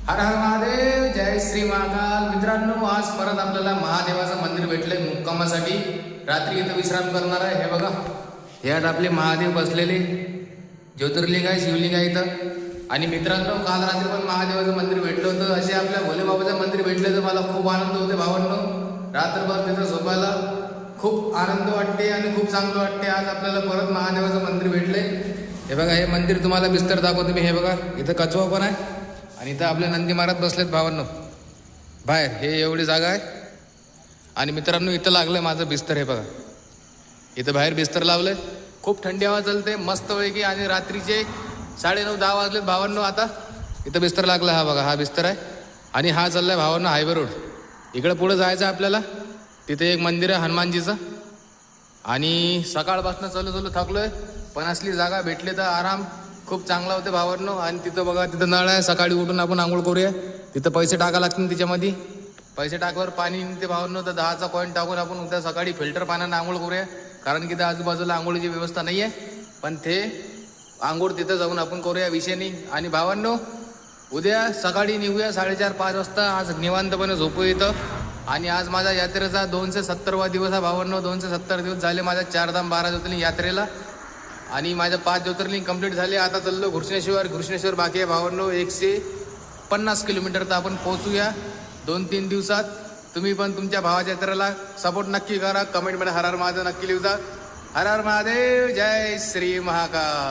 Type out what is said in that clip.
हर हर महादेव, जय श्री महाकाल. मित्रांनो, आज परत आपल्याला महादेवाचं मंदिर भेटलंय मुक्कामासाठी. रात्री इथं विश्राम करणार आहे. हे बघा, यात आपले महादेव बसलेले ज्योतिर्लिंग आहे, शिवलिंग आहे इथं. आणि मित्रांनो, काल रात्री पण महादेवाचं मंदिर भेटलं होतं. असे आपल्या भोलेबाबाचं मंदिर भेटलं तर मला खूप आनंद होते भावांनो. रात्रभर तिथं झोपायला खूप आनंद वाटते आणि खूप चांगलं वाटते. आज आपल्याला परत महादेवाचं मंदिर भेटले. हे बघा, हे मंदिर तुम्हाला बिस्तर दाखवतो मी. हे बघा, इथं कचवा पण आहे आणि इथं आपले नंदी महाराज बसलेत भावांनो बाहेर. हे एवढी जागा आहे. आणि मित्रांनो, इथं लागलंय माझं बिस्तर. हे बघा, इथं बाहेर बिस्तर लावलंय. खूप थंडी हवा चालते मस्त पैकी. आणि रात्रीचे 9:30-10 वाजलेत भावांनो. आता इथं बिस्तर लागला. हा बघा, हा बिस्तर आहे. आणि हा चाललाय भावांनो हायवे रोड. इकडं पुढं जायचं आहे आपल्याला. तिथे एक मंदिर आहे हनुमानजीचं. आणि सकाळपासून चलो थकलोय, पण असली जागा भेटली तर आराम खूप चांगला होते भावांनो. आणि तिथं बघा, तिथं नळ आहे. सकाळी उठून आपण आंघोळ करूया. तिथं पैसे टाका लागतील तिच्यामध्ये. पैसे टाकल्यावर पाणी निघते भावांनो. तर 10चा कॉईन टाकून आपण उद्या सकाळी फिल्टर पाण्यानं आंघोळ करूया. कारण की त्या आजूबाजूला आंघोळीची व्यवस्था नाही आहे. पण ते आंघोळ तिथं जाऊन आपण करूया, विषय नाही. आणि भावांनो, उद्या सकाळी निघूया 4:30-5 वाजता. आज निवांतपणे झोपू येतं. आणि आज माझ्या यात्रेचा 270वा दिवस आहे भावांनो. 270 दिवस झाले माझ्या 4 धाम 12 ज्योतिर्लिंग यात्रेला. आणि माझ्या 5 ज्योतिर्लिंग कंप्लीट झाले. आता चाललो घृष्णेश्वर बाकी आहे भावांनो. 150 किलोमीटर तर आपण पोहोचूया 2-3 दिवसात. तुम्ही पण तुमच्या भावाच्या यात्रेला सपोर्ट नक्की करा. कमेंटमध्ये हर हर महादेव नक्की लिहूया. हर हर महादेव, जय श्री महाकाल.